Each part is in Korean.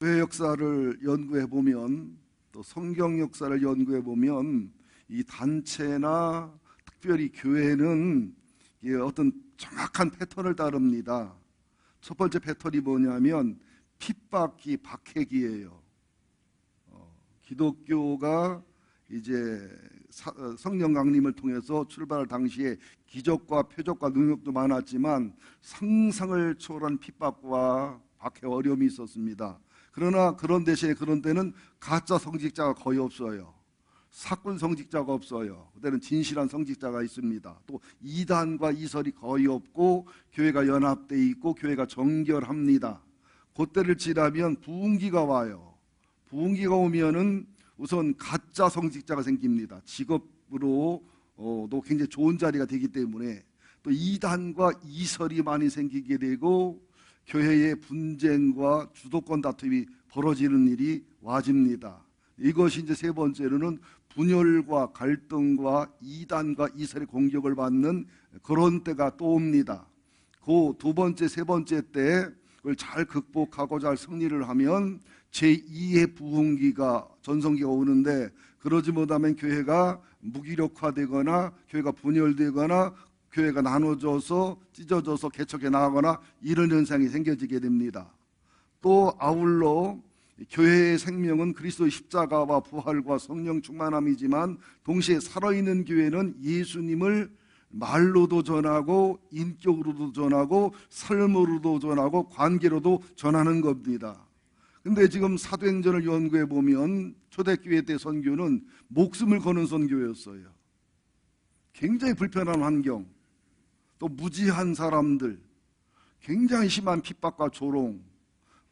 교회 역사를 연구해 보면, 또 성경 역사를 연구해 보면, 이 단체나 특별히 교회는 어떤 정확한 패턴을 따릅니다. 첫 번째 패턴이 뭐냐면 핍박기, 박해기예요. 기독교가 이제 성령 강림을 통해서 출발할 당시에 기적과 표적과 능력도 많았지만 상상을 초월한 핍박과 박해 어려움이 있었습니다. 그러나 그런 대신에 그런 때는 가짜 성직자가 거의 없어요. 사꾼 성직자가 없어요. 그때는 진실한 성직자가 있습니다. 또 이단과 이설이 거의 없고 교회가 연합되어 있고 교회가 정결합니다. 그때를 지나면 부흥기가 와요. 부흥기가 오면은 우선 가짜 성직자가 생깁니다. 직업으로도 굉장히 좋은 자리가 되기 때문에 또 이단과 이설이 많이 생기게 되고 교회의 분쟁과 주도권 다툼이 벌어지는 일이 와집니다. 이것이 이제 세 번째로는 분열과 갈등과 이단과 이설의 공격을 받는 그런 때가 또 옵니다. 그 두 번째, 세 번째 때 그걸 잘 극복하고 잘 승리를 하면 제2의 부흥기가, 전성기가 오는데, 그러지 못하면 교회가 무기력화되거나 교회가 분열되거나 교회가 나눠져서 찢어져서 개척해 나가거나 이런 현상이 생겨지게 됩니다. 또 아울러 교회의 생명은 그리스도의 십자가와 부활과 성령 충만함이지만 동시에 살아있는 교회는 예수님을 말로도 전하고 인격으로도 전하고 삶으로도 전하고 관계로도 전하는 겁니다. 근데 지금 사도행전을 연구해 보면 초대교회 때 선교는 목숨을 거는 선교였어요. 굉장히 불편한 환경, 또 무지한 사람들, 굉장히 심한 핍박과 조롱,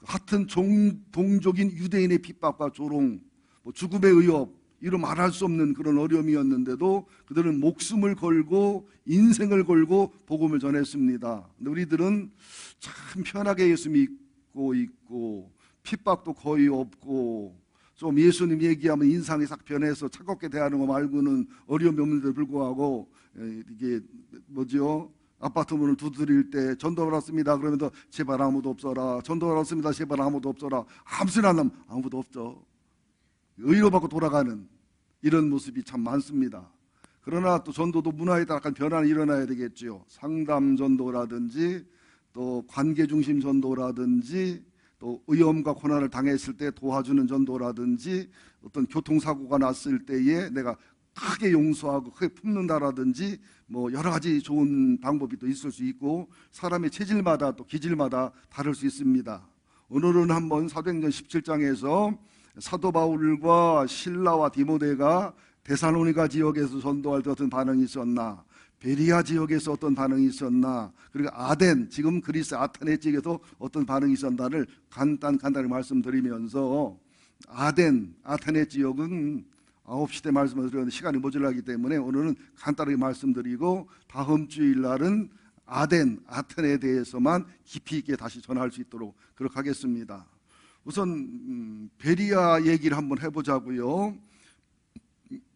같은 동족인 유대인의 핍박과 조롱, 죽음의 위협, 이루 말할 수 없는 그런 어려움이었는데도 그들은 목숨을 걸고 인생을 걸고 복음을 전했습니다. 근데 우리들은 참 편하게 예수 믿고 있고 핍박도 거의 없고 좀 예수님 얘기하면 인상이 싹 변해서 차갑게 대하는 거 말고는 어려움이 없는데 불구하고 이게 뭐죠? 아파트 문을 두드릴 때 전도 받았습니다 그러면 더 제발 아무도 없어라, 전도 받았습니다 제발 아무도 없어라, 아무 소리 안 나면 아무도 없죠. 의로받고 돌아가는 이런 모습이 참 많습니다. 그러나 또 전도도 문화에 따라 약간 변화는 일어나야 되겠죠. 상담 전도라든지 또 관계 중심 전도라든지 또 위험과 고난을 당했을 때 도와주는 전도라든지 어떤 교통사고가 났을 때에 내가 크게 용서하고 크게 품는다라든지 뭐 여러 가지 좋은 방법이 또 있을 수 있고 사람의 체질마다 또 기질마다 다를 수 있습니다. 오늘은 한번 사도행전 17장에서 사도 바울과 실라와 디모데가 데살로니가 지역에서 전도할 때 어떤 반응이 있었나, 베리아 지역에서 어떤 반응이 있었나, 그리고 아덴, 지금 그리스 아테네 지역에서 어떤 반응이 있었나를 간단히 말씀드리면서, 아테네 지역은 9시 때 말씀을 드렸는데 시간이 모자라기 때문에 오늘은 간단하게 말씀드리고 다음 주일날은 아테네에 대해서만 깊이 있게 다시 전할 수 있도록 그렇게 하겠습니다. 우선 베리아 얘기를 한번 해보자고요.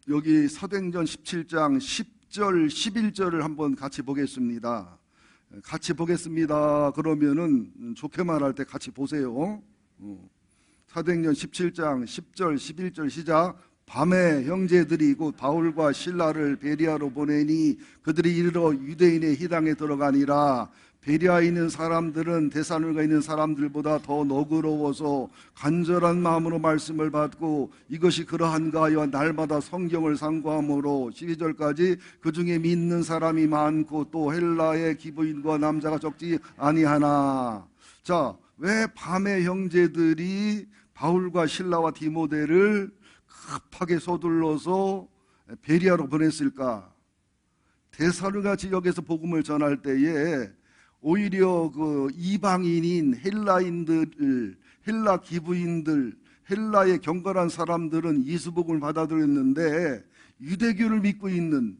여기 사도행전 17장 10절 11절을 한번 같이 보겠습니다. 같이 보겠습니다 그러면은 좋게 말할 때 같이 보세요. 사도행전 17장 10절 11절 시작. 밤에 형제들이 곧 바울과 실라를 베리아로 보내니 그들이 이르러 유대인의 희당에 들어가니라. 베리아에 있는 사람들은 데살로니가에 있는 사람들보다 더 너그러워서 간절한 마음으로 말씀을 받고 이것이 그러한가 하여 날마다 성경을 상고함으로 12절까지 그 중에 믿는 사람이 많고 또 헬라의 기부인과 남자가 적지 아니하나. 자, 왜 밤에 형제들이 바울과 실라와 디모데를 급하게 서둘러서 베리아로 보냈을까? 데살로니가 지역에서 복음을 전할 때에 오히려 그 이방인인 헬라인들, 헬라 기부인들, 헬라의 경건한 사람들은 예수복음을 받아들였는데 유대교를 믿고 있는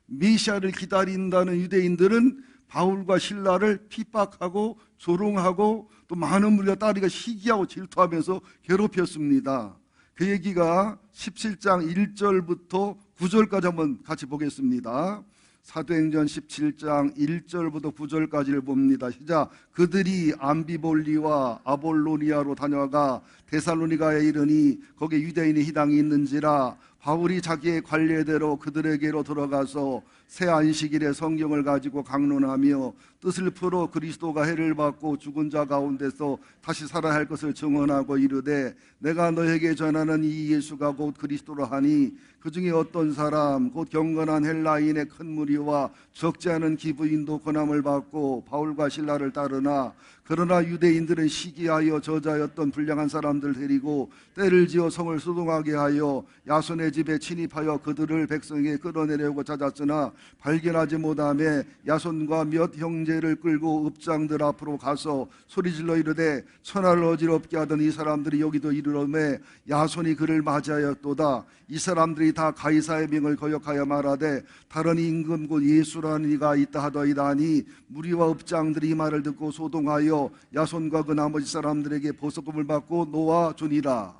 메시아를 기다린다는 유대인들은 바울과 실라를 핍박하고 조롱하고 또 많은 무리가 따르기가 시기하고 질투하면서 괴롭혔습니다. 그 얘기가 17장 1절부터 9절까지 한번 같이 보겠습니다. 사도행전 17장 1절부터 9절까지를 봅니다. 시작. 그들이 암비볼리와 아볼로니아로 다녀가 데살로니가에 이르니 거기 유대인의 희당이 있는지라 바울이 자기의 관례대로 그들에게로 들어가서 새 안식일에 성경을 가지고 강론하며 뜻을 풀어 그리스도가 해를 받고 죽은 자 가운데서 다시 살아야 할 것을 증언하고 이르되 내가 너에게 전하는 이 예수가 곧 그리스도라 하니 그 중에 어떤 사람 곧 경건한 헬라인의 큰 무리와 적지 않은 기부인도 권함을 받고 바울과 실라를 따르나 그러나 유대인들은 시기하여 저자였던 불량한 사람들 데리고 때를 지어 성을 수동하게 하여 야손의 집에 침입하여 그들을 백성에게 끌어내려고 찾았으나 발견하지 못하며 야손과 몇 형제를 끌고 읍장들 앞으로 가서 소리질러 이르되 천하를 어지럽게 하던 이 사람들이 여기도 이르러매 야손이 그를 맞이하였도다. 이 사람들이 다 가이사의 명을 거역하여 말하되 다른 임금 곧 예수라는 이가 있다 하더이다 하니 무리와 읍장들이 이 말을 듣고 소동하여 야손과 그 나머지 사람들에게 보석금을 받고 놓아 주니라.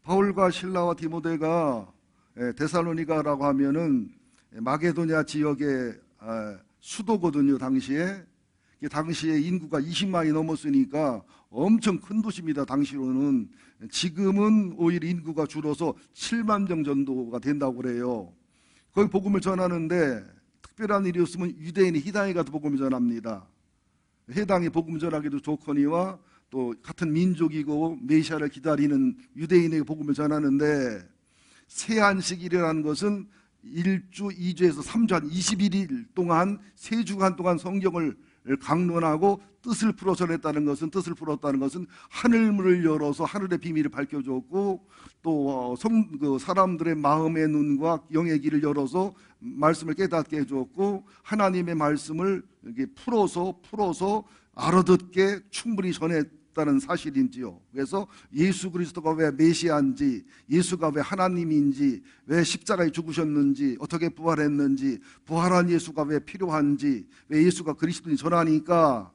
바울과 실라와 디모데가 데살로니가라고 하면은 마게도냐 지역의 수도거든요. 당시에 인구가 20만이 넘었으니까 엄청 큰 도시입니다. 당시로는. 지금은 오히려 인구가 줄어서 7만 명 정도가 된다고 그래요. 거기 복음을 전하는데 특별한 일이 없으면 유대인이 희당에 가서 복음을 전합니다. 해당이 복음 전하기도 좋거니와 또 같은 민족이고 메시아를 기다리는 유대인에게 복음을 전하는데 새 안식일이라는 것은 1주, 2주에서 3주 한 21일 동안 3주간 동안 성경을 강론하고 뜻을 풀어 전했다는 것은 뜻을 풀었다는 것은 하늘문을 열어서 하늘의 비밀을 밝혀줬고 또 사람들의 마음의 눈과 영의 길을 열어서 말씀을 깨닫게 해줬고 하나님의 말씀을 이렇게 풀어서 알아듣게 충분히 전했다는 사실인지요. 그래서 예수 그리스도가 왜 메시아인지, 예수가 왜 하나님인지, 왜 십자가에 죽으셨는지, 어떻게 부활했는지, 부활한 예수가 왜 필요한지, 왜 예수가 그리스도인지 전하니까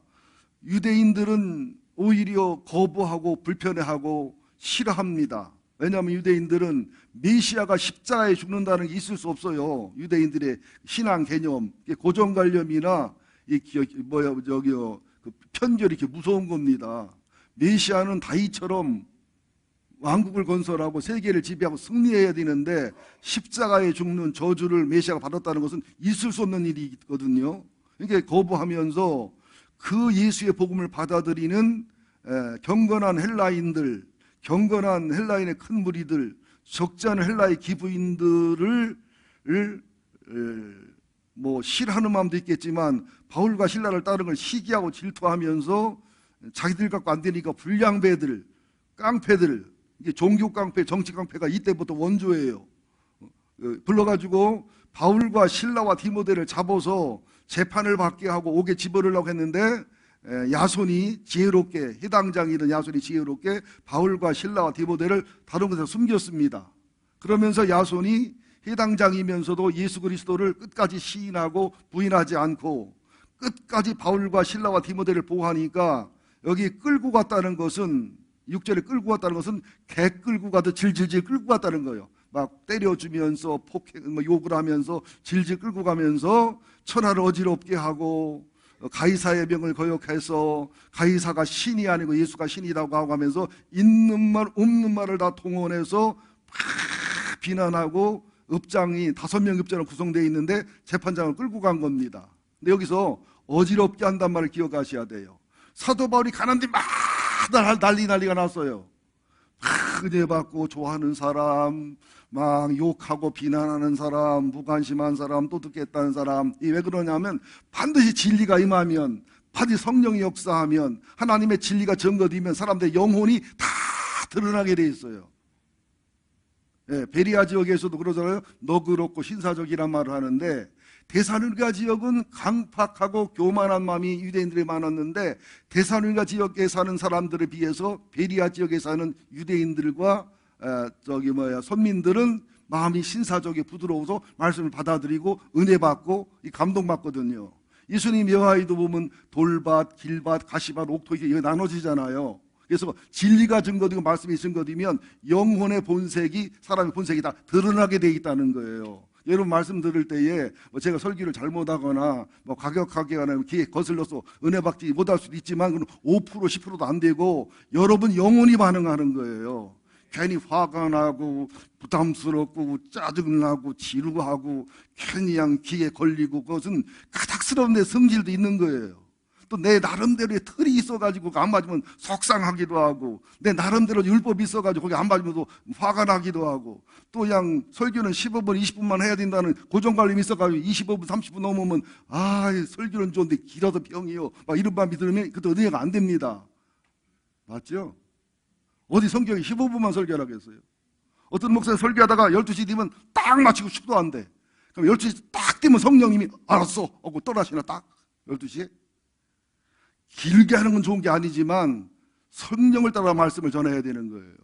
유대인들은 오히려 거부하고 불편해하고 싫어합니다. 왜냐하면 유대인들은 메시아가 십자가에 죽는다는 게 있을 수 없어요. 유대인들의 신앙 개념, 고정관념이나 그 편견이 이렇게 무서운 겁니다. 메시아는 다윗처럼 왕국을 건설하고 세계를 지배하고 승리해야 되는데 십자가에 죽는 저주를 메시아가 받았다는 것은 있을 수 없는 일이거든요. 그러니까 거부하면서 그 예수의 복음을 받아들이는 경건한 헬라인들, 경건한 헬라인의 큰 무리들, 적지 않은 헬라의 기부인들을 싫어하는 마음도 있겠지만 바울과 실라를 따르는 걸 시기하고 질투하면서 자기들 갖고 안 되니까 불량배들, 깡패들, 이게 종교 깡패, 정치 깡패가 이때부터 원조예요. 불러가지고 바울과 실라와 디모데를 잡아서 재판을 받게 하고 옥에 집어넣으려고 했는데 야손이 지혜롭게, 해당장이던 야손이 지혜롭게 바울과 실라와 디모데를 다른 곳에 숨겼습니다. 그러면서 야손이 해당장이면서도 예수 그리스도를 끝까지 시인하고 부인하지 않고 끝까지 바울과 실라와 디모데를 보호하니까 여기 끌고 갔다는 것은 6절에 끌고 갔다는 것은 개 끌고 가듯 질질질 끌고 갔다는 거예요. 막 때려주면서 욕을 하면서 질질 끌고 가면서 천하를 어지럽게 하고 가이사의 명을 거역해서 가이사가 신이 아니고 예수가 신이라고 하고 하면서 있는 말 없는 말을 다 동원해서 막 비난하고 읍장이 5명 읍장으로 구성되어 있는데 재판장을 끌고 간 겁니다. 근데 여기서 어지럽게 한단 말을 기억하셔야 돼요. 사도 바울이 가는데 막 난리가 났어요. 막 은혜 받고 좋아하는 사람, 막 욕하고 비난하는 사람, 무관심한 사람, 또 듣겠다는 사람. 왜 그러냐면 반드시 진리가 임하면, 반드시 성령이 역사하면, 하나님의 진리가 증거되면 사람들의 영혼이 다 드러나게 돼 있어요. 베리아 지역에서도 그러잖아요. 너그럽고 신사적이란 말을 하는데 데살로니가 지역은 강팍하고 교만한 마음이 유대인들이 많았는데 데살로니가 지역에 사는 사람들에 비해서 베리아 지역에 사는 유대인들과 선민들은 마음이 신사적이 부드러워서 말씀을 받아들이고 은혜 받고 감동받거든요. 예수님 여하이도 보면 돌밭, 길밭, 가시밭, 옥토 이게 나눠지잖아요. 그래서 진리가 증거되고 말씀이 증거되면 영혼의 본색이, 사람의 본색이 다 드러나게 돼 있다는 거예요. 여러분 말씀 들을 때에 제가 설교를 잘못하거나 과격하게나 귀에 거슬러서 은혜 받지 못할 수도 있지만 그건 5% 10%도 안 되고 여러분 영혼이 반응하는 거예요. 괜히 화가 나고 부담스럽고 짜증나고 지루하고 괜히 그냥 귀에 걸리고 그것은 가닥스러운 내 성질도 있는 거예요. 또 내 나름대로의 틀이 있어가지고 안 맞으면 속상하기도 하고 내 나름대로 율법이 있어가지고 거기 안 맞으면 또 화가 나기도 하고 또 그냥 설교는 15분 20분만 해야 된다는 고정관념이 있어가지고 25분 30분 넘으면 설교는 좋은데 길어서 병이요 막 이런 마음이 들으면 그때 은혜가 안 됩니다. 맞죠? 어디 성경에 15분만 설교하라고 했어요. 어떤 목사님 설교하다가 12시 되면 딱 마치고 10도 안 돼. 그럼 12시 딱 되면 성령님이 알았어 하고 떠나시나 딱 12시에. 길게 하는 건 좋은 게 아니지만 성령을 따라 말씀을 전해야 되는 거예요.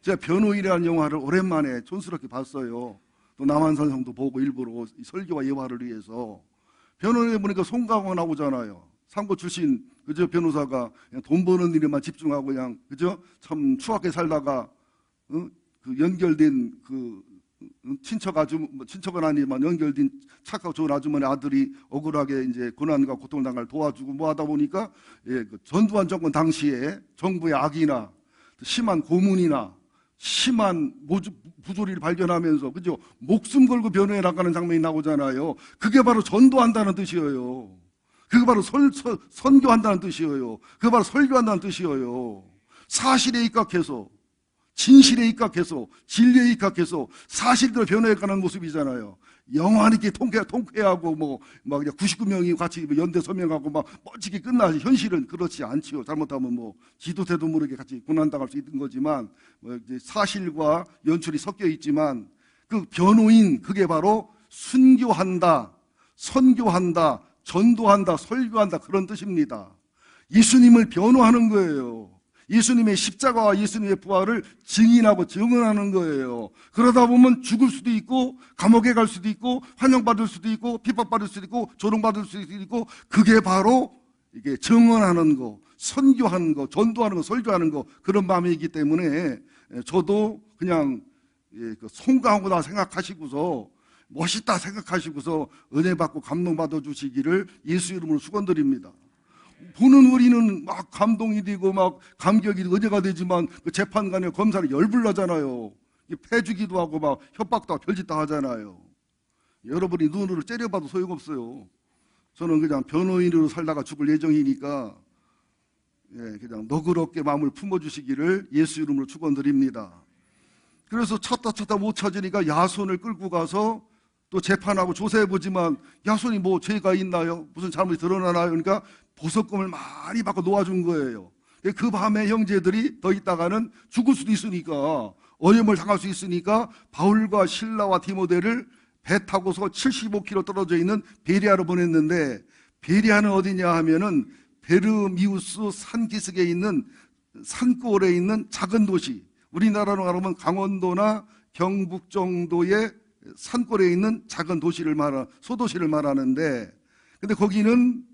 제가 변호인이라는 영화를 오랜만에 촌스럽게 봤어요. 또 남한산 형도 보고 일부러 설교와 예화를 위해서. 변호인에 보니까 송강호 나오잖아요. 상고 출신 그저 변호사가 그냥 돈 버는 일에만 집중하고 그냥 그죠? 참 추하게 살다가 그 연결된 친척은 아니지만 연결된 착하고 좋은 아주머니 아들이 억울하게 이제 고난과 고통을 당할 도와주고 뭐 하다 보니까 그 전두환 정권 당시에 정부의 악이나 심한 고문이나 심한 부조리를 발견하면서 그죠? 목숨 걸고 변호해 나가는 장면이 나오잖아요. 그게 바로 전도한다는 뜻이에요. 그게 바로 선교한다는 뜻이에요. 그게 바로 설교한다는 뜻이에요. 사실에 입각해서 진실에 입각해서 진리에 입각해서 사실대로 변호해가는 모습이잖아요. 영원히 이렇게 통쾌하고 막 99명이 같이 연대 서명하고 막 멋지게 끝나지. 현실은 그렇지 않지요. 잘못하면 지도새도 모르게 같이 고난당할 수 있는 거지만 이제 사실과 연출이 섞여 있지만 그 변호인 그게 바로 순교한다, 선교한다, 전도한다, 설교한다 그런 뜻입니다. 예수님을 변호하는 거예요. 예수님의 십자가와 예수님의 부활을 증인하고 증언하는 거예요. 그러다 보면 죽을 수도 있고 감옥에 갈 수도 있고 환영받을 수도 있고 핍박받을 수도 있고 조롱받을 수도 있고 그게 바로 이게 증언하는 거, 선교하는 거, 전도하는 거, 설교하는 거 그런 마음이기 때문에 저도 그냥 송강호다 생각하시고서 멋있다 생각하시고서 은혜 받고 감동 받아 주시기를 예수 이름으로 축원드립니다. 보는 우리는 막 감동이 되고 막 감격이 되고 은혜가 되지만 그 재판관에 검사를 열불나잖아요. 패주기도 하고 막 협박도 하고 별짓 다 하잖아요. 여러분이 눈으로 째려봐도 소용없어요. 저는 그냥 변호인으로 살다가 죽을 예정이니까 그냥 너그럽게 마음을 품어주시기를 예수 이름으로 축원드립니다. 그래서 찾다 못 찾으니까 야손을 끌고 가서 또 재판하고 조사해보지만 야손이 뭐 죄가 있나요? 무슨 잘못이 드러나나요? 그러니까 보석금을 많이 받고 놓아준 거예요. 그 밤에 형제들이 더 있다가는 죽을 수도 있으니까 어려움을 당할 수 있으니까 바울과 실라와 디모데를 배 타고서 75km 떨어져 있는 베리아로 보냈는데 베리아는 어디냐 하면은 베르미우스 산기슭에 있는 산골에 있는 작은 도시, 우리나라로 말하면 강원도나 경북 정도의 산골에 있는 작은 도시를 소도시를 말하는데, 근데 거기는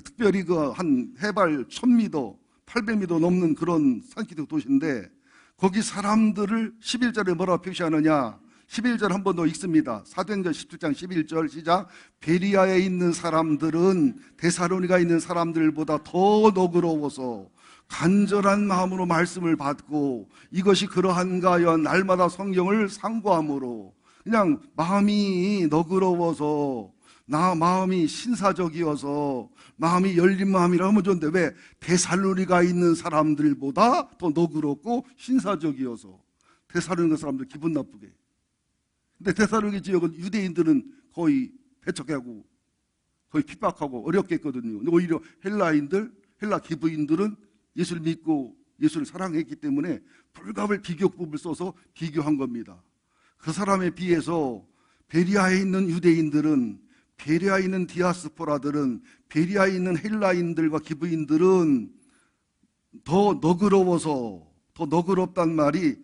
특별히 한 해발 1000m, 800m 넘는 그런 산기슭 도시인데 거기 사람들을 11절에 뭐라고 표시하느냐? 11절 한 번 더 읽습니다. 사도행전 17장 11절 시작. 베리아에 있는 사람들은 데살로니가에 있는 사람들보다 더 너그러워서 간절한 마음으로 말씀을 받고 이것이 그러한가 하여 날마다 성경을 상고함으로, 그냥 마음이 너그러워서 마음이 신사적이어서 마음이 열린 마음이라 하면 좋은데 왜 데살로니가 있는 사람들보다 더 너그럽고 신사적이어서 데살로니가 사람들 기분 나쁘게. 근데 데살로니가 지역은 유대인들은 거의 배척하고 거의 핍박하고 어렵게 했거든요. 근데 오히려 헬라 기브인들은 예수를 믿고 예수를 사랑했기 때문에 불가별 비교법을 써서 비교한 겁니다. 그 사람에 비해서 베리아에 있는 유대인들은, 베리아에 있는 디아스포라들은, 베리아에 있는 헬라인들과 기브인들은 더 너그러워서, 더 너그럽단 말이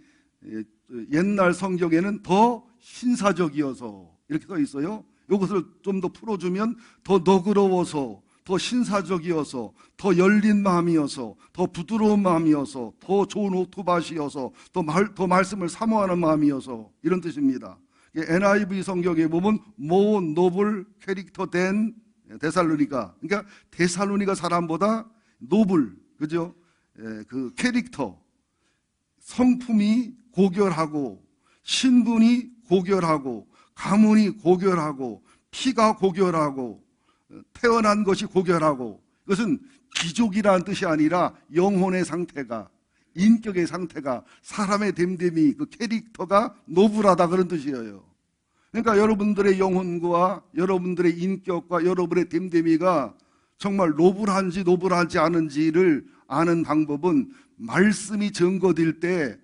옛날 성경에는 더 신사적이어서 이렇게 써 있어요. 이것을 좀 더 풀어주면 더 너그러워서, 더 신사적이어서, 더 열린 마음이어서, 더 부드러운 마음이어서, 더 좋은 오토밭이어서, 더 말씀을 사모하는 마음이어서 이런 뜻입니다. NIV 성경에 보면 more noble 캐릭터 된 데살로니가, 그러니까 데살로니가 사람보다 노블, 그죠? 그 캐릭터, 성품이 고결하고 신분이 고결하고 가문이 고결하고 피가 고결하고 태어난 것이 고결하고, 이것은 귀족이라는 뜻이 아니라 영혼의 상태가, 인격의 상태가, 사람의 됨됨이, 그 캐릭터가 노블하다, 그런 뜻이에요. 그러니까 여러분들의 영혼과 여러분들의 인격과 여러분의 됨됨이가 정말 노블한지 노블하지 않은지를 아는 방법은 말씀이 증거될 때,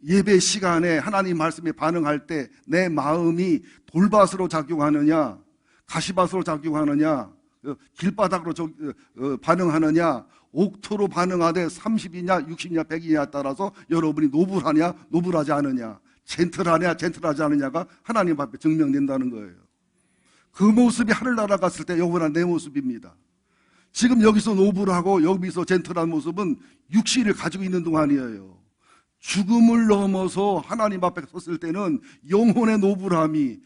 예배 시간에 하나님 말씀에 반응할 때 내 마음이 돌밭으로 작용하느냐, 가시밭으로 작용하느냐, 길바닥으로 반응하느냐, 옥토로 반응하되 30이냐 60이냐 100이냐에 따라서 여러분이 노블하냐 노블하지 않느냐, 젠틀하냐 젠틀하지 않느냐가 하나님 앞에 증명된다는 거예요. 그 모습이 하늘나라 갔을 때 영원한 내 모습입니다. 지금 여기서 노블하고 여기서 젠틀한 모습은 육신을 가지고 있는 동안이에요. 죽음을 넘어서 하나님 앞에 섰을 때는 영혼의 노블함이,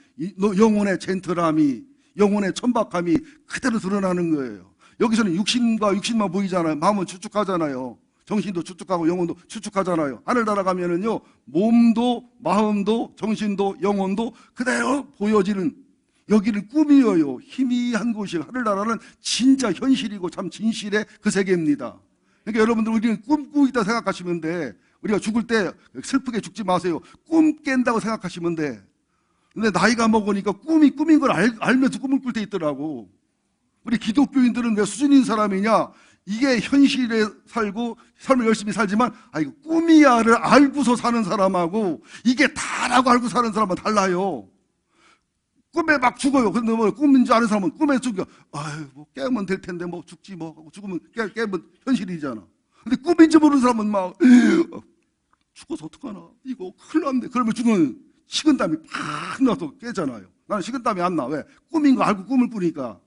영혼의 젠틀함이, 영혼의 천박함이 그대로 드러나는 거예요. 여기서는 육신만 보이잖아요. 마음은 추측하잖아요. 정신도 추측하고 영혼도 추측하잖아요. 하늘나라 가면은요, 몸도 마음도 정신도 영혼도 그대로 보여지는, 여기는 꿈이에요. 희미한 곳이에요. 하늘나라는 진짜 현실이고 참 진실의 그 세계입니다. 그러니까 여러분들, 우리는 꿈꾸고 있다 생각하시면 돼. 우리가 죽을 때 슬프게 죽지 마세요. 꿈 깬다고 생각하시면 돼. 근데 나이가 먹으니까 꿈이 꿈인 걸 알면서 꿈을 꿀 때 있더라고. 우리 기독교인들은 왜 수준인 사람이냐? 이게 현실에 살고 삶을 열심히 살지만, 이거 꿈이야를 알고서 사는 사람하고 이게 다라고 알고 사는 사람은 달라요. 꿈에 막 죽어요. 근데 뭐 꿈인 줄 아는 사람은 꿈에 죽여. 뭐 깨면 될 텐데 뭐 죽지 뭐 하고 죽으면 깨면 현실이잖아. 근데 꿈인 줄 모르는 사람은 막 죽어서 어떡하나, 이거 큰일 났네. 그러면 죽으면 식은땀이 팍 나서 깨잖아요. 나는 식은땀이 안 나. 왜? 꿈인 거 알고 꿈을 꾸니까.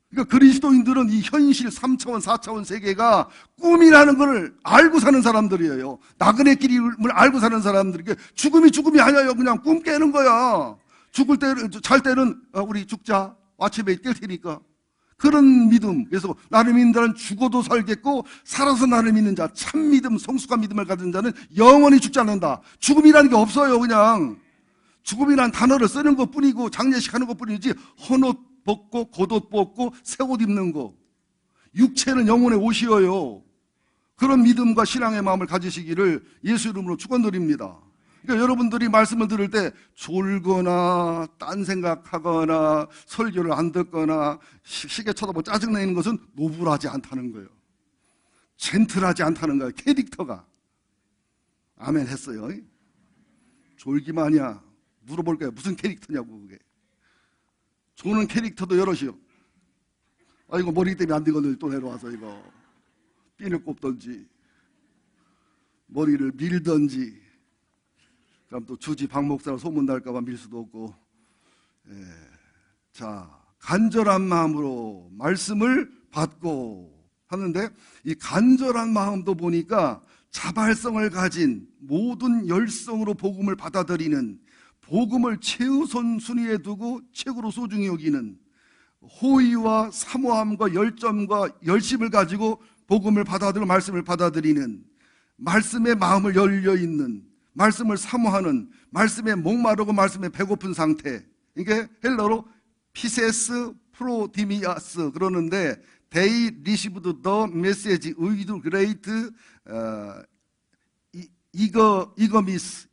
그러니까 그리스도인들은 이 현실 3차원 4차원 세계가 꿈이라는 걸 알고 사는 사람들이에요. 나그네 길임을 알고 사는 사람들이. 죽음이 아니에요. 그냥 꿈 깨는 거야. 죽을 때, 잘 때는 우리 죽자, 아침에 깰 테니까. 그런 믿음. 그래서 나를 믿는 자는 죽어도 살겠고 살아서 나를 믿는 자, 참 믿음, 성숙한 믿음을 가진 자는 영원히 죽지 않는다. 죽음이라는 게 없어요. 그냥 죽음이라는 단어를 쓰는 것뿐이고 장례식 하는 것뿐이지, 헌옷 벗고 겉옷 벗고 새 옷 입는 거, 육체는 영혼의 옷이어요. 그런 믿음과 신앙의 마음을 가지시기를 예수 이름으로 축원드립니다. 그러니까 여러분들이 말씀을 들을 때 졸거나 딴 생각하거나 설교를 안 듣거나 시계 쳐다보고 짜증내는 것은 노블하지 않다는 거예요. 젠틀하지 않다는 거예요. 캐릭터가. 아멘 했어요. 졸기만이야. 물어볼 거예요. 무슨 캐릭터냐고. 그게 좋은 캐릭터도 여럿이요. 이거 머리 때문에 안 되거든요. 또 내려와서 이거 핀을 꼽던지 머리를 밀던지, 그럼 또 주지 박 목사로 소문날까봐 밀 수도 없고. 자, 간절한 마음으로 말씀을 받고 하는데, 이 간절한 마음도 보니까 자발성을 가진 모든 열성으로 복음을 받아들이는, 복음을 최우선 순위에 두고 최고로 소중히 여기는 호의와 사모함과 열정과 열심을 가지고 복음을 받아들이고 말씀을 받아들이는, 말씀에 마음을 열려있는, 말씀을 사모하는, 말씀에 목마르고 말씀에 배고픈 상태. 이게 헬러로 피세스 프로디미아스 그러는데, They received the message with great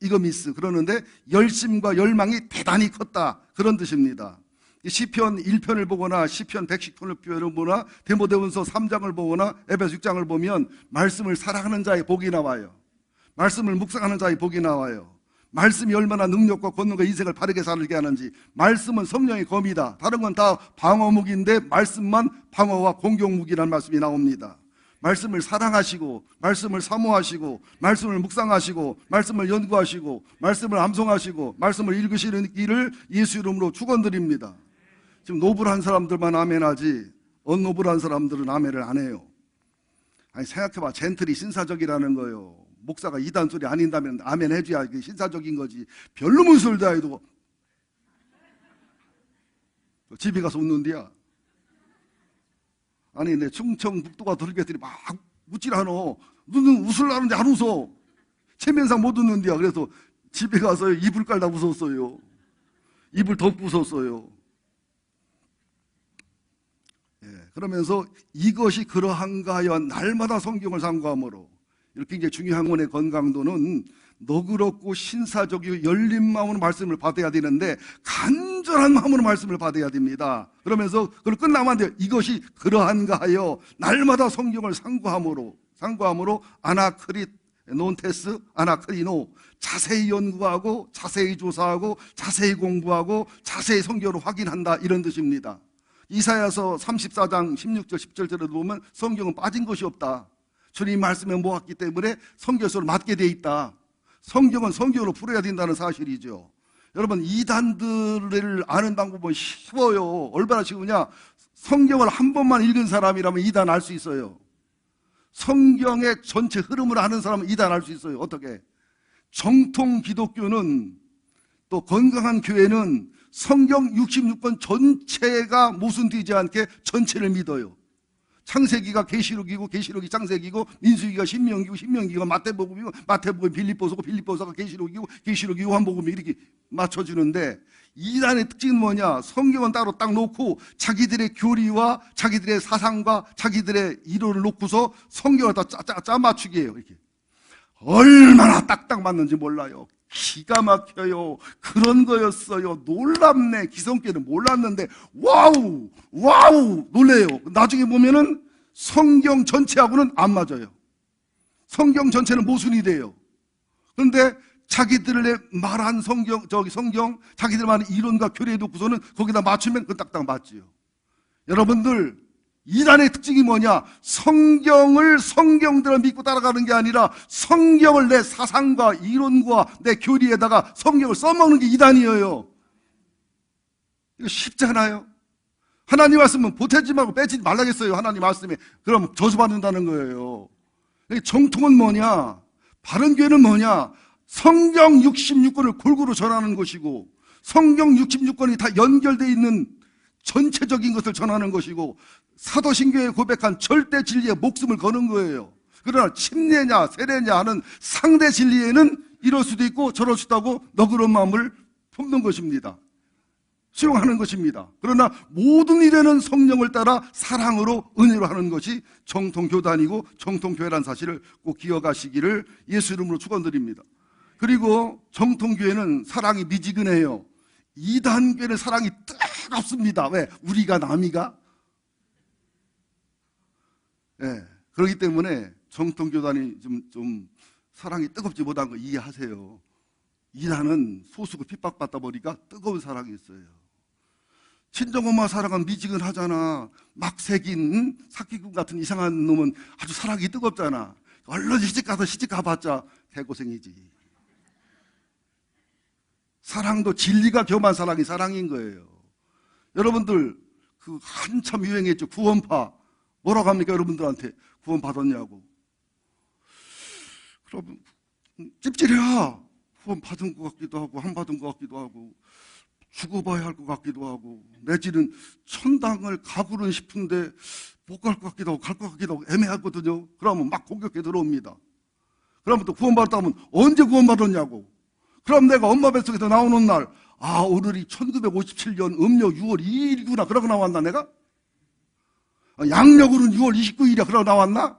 이거미스 그러는데, 열심과 열망이 대단히 컸다, 그런 뜻입니다. 시편 1편을 보거나 시편 110편을 보거나 데모데후서 3장을 보거나 에베소 6장을 보면 말씀을 사랑하는 자의 복이 나와요. 말씀을 묵상하는 자의 복이 나와요. 말씀이 얼마나 능력과 권능과 인생을 바르게 살게 하는지. 말씀은 성령의 검이다. 다른 건 다 방어무기인데 말씀만 방어와 공격무기라는 말씀이 나옵니다. 말씀을 사랑하시고, 말씀을 사모하시고, 말씀을 묵상하시고, 말씀을 연구하시고, 말씀을 암송하시고, 말씀을 읽으시는 길을 예수 이름으로 축원드립니다. 지금 노블한 사람들만 아멘하지 언노블한 사람들은 아멘을 안 해요. 생각해봐. 젠틀이 신사적이라는 거예요. 목사가 이단 소리 아닌다면 아멘 해줘야 신사적인 거지. 별로문 소리 다 해도 집에 가서 웃는디야. 아니 내 충청북도가 들겠더니 막 웃질하노. 너는 웃으려는데 안 웃어. 체면상 못 웃는디야. 그래서 집에 가서 이불 깔다 웃었어요. 이불 덮고 웃었어요. 예, 그러면서 이것이 그러한가 하여 날마다 성경을 상고함으로, 이렇게 이제 중요한 건강도는 너그럽고 신사적이고 열린 마음으로 말씀을 받아야 되는데 간절한 마음으로 말씀을 받아야 됩니다. 그러면서 그걸 끝나면 안 돼요. 이것이 그러한가 하여 날마다 성경을 상고함으로 아나크릿 논테스 아나크리노, 자세히 연구하고 자세히 조사하고 자세히 공부하고 자세히 성경을 확인한다, 이런 뜻입니다. 이사야서 34장 16절 17절에 보면 성경은 빠진 것이 없다. 주님 말씀에 모았기 때문에 성경서를 맞게 돼 있다. 성경은 성경으로 풀어야 된다는 사실이죠. 여러분, 이단들을 아는 방법은 쉬워요. 얼마나 쉬우냐? 성경을 한 번만 읽은 사람이라면 이단 알 수 있어요. 성경의 전체 흐름을 아는 사람은 이단 알 수 있어요. 어떻게? 정통 기독교는, 또 건강한 교회는 성경 66권 전체가 모순되지 않게 전체를 믿어요. 창세기가 계시록이고 계시록이 창세기고, 민수기가 신명기고 신명기가 마태복음이고 마태복음이 빌립보서고 빌립보서가 계시록이고 계시록이 요한복음이, 이렇게 맞춰주는데, 이단의 특징은 뭐냐? 성경은 따로 딱 놓고 자기들의 교리와 자기들의 사상과 자기들의 이론을 놓고서 성경을 다 짜 맞추기 해요. 이렇게 얼마나 딱딱 맞는지 몰라요. 기가 막혀요. 그런 거였어요. 놀랍네. 기성교는 몰랐는데 와우 놀래요. 나중에 보면은 성경 전체하고는 안 맞아요. 성경 전체는 모순이 돼요. 그런데 자기들의 말한 성경, 자기들 말한 이론과 교리에 놓고서는 거기다 맞추면 그 딱딱 맞지요. 여러분들, 이단의 특징이 뭐냐? 성경을 성경대로 믿고 따라가는 게 아니라 성경을 내 사상과 이론과 내 교리에다가 성경을 써먹는 게 이단이에요. 이거 쉽잖아요. 하나님 말씀은 보태지 말고 빼지 말라겠어요. 하나님 말씀에. 그럼 저주받는다는 거예요. 정통은 뭐냐? 바른 교회는 뭐냐? 성경 66권을 골고루 전하는 것이고, 성경 66권이 다 연결되어 있는 전체적인 것을 전하는 것이고, 사도신교에 고백한 절대 진리에 목숨을 거는 거예요. 그러나 침례냐 세례냐 하는 상대 진리에는 이럴 수도 있고 저럴 수도 하고 너그러운 마음을 품는 것입니다. 수용하는 것입니다. 그러나 모든 일에는 성령을 따라 사랑으로 은혜로 하는 것이 정통교단이고 정통교회라는 사실을 꼭 기억하시기를 예수 이름으로 축원드립니다. 그리고 정통교회는 사랑이 미지근해요. 이단교회는 사랑이 뜨겁습니다. 왜? 우리가 남이가? 네, 그렇기 때문에 정통교단이 좀 사랑이 뜨겁지 못한 거 이해하세요. 이단은 소수고 핍박받다 보니까 뜨거운 사랑이 있어요. 친정엄마 사랑은 미지근하잖아. 막 새긴 사기꾼 같은 이상한 놈은 아주 사랑이 뜨겁잖아. 얼른 시집가서 시집가봤자 개고생이지. 사랑도 진리가 겸한 사랑이 사랑인 거예요. 여러분들 그 한참 유행했죠. 구원파. 뭐라고 합니까? 여러분들한테 구원 받았냐고. 그럼 찝찝해야 구원 받은 것 같기도 하고 안 받은 것 같기도 하고 죽어봐야 할 것 같기도 하고, 내지는 천당을 가고는 싶은데 못 갈 것 같기도 하고 갈 것 같기도 하고 애매하거든요. 그러면 막 공격해 들어옵니다. 그러면 또 구원받았다 하면 언제 구원받았냐고. 그럼 내가 엄마 뱃속에서 나오는 날, 아, 오늘이 1957년 음력 6월 2일이구나. 그러고 나왔나 내가? 양력으로는 6월 29일이야. 그러고 나왔나?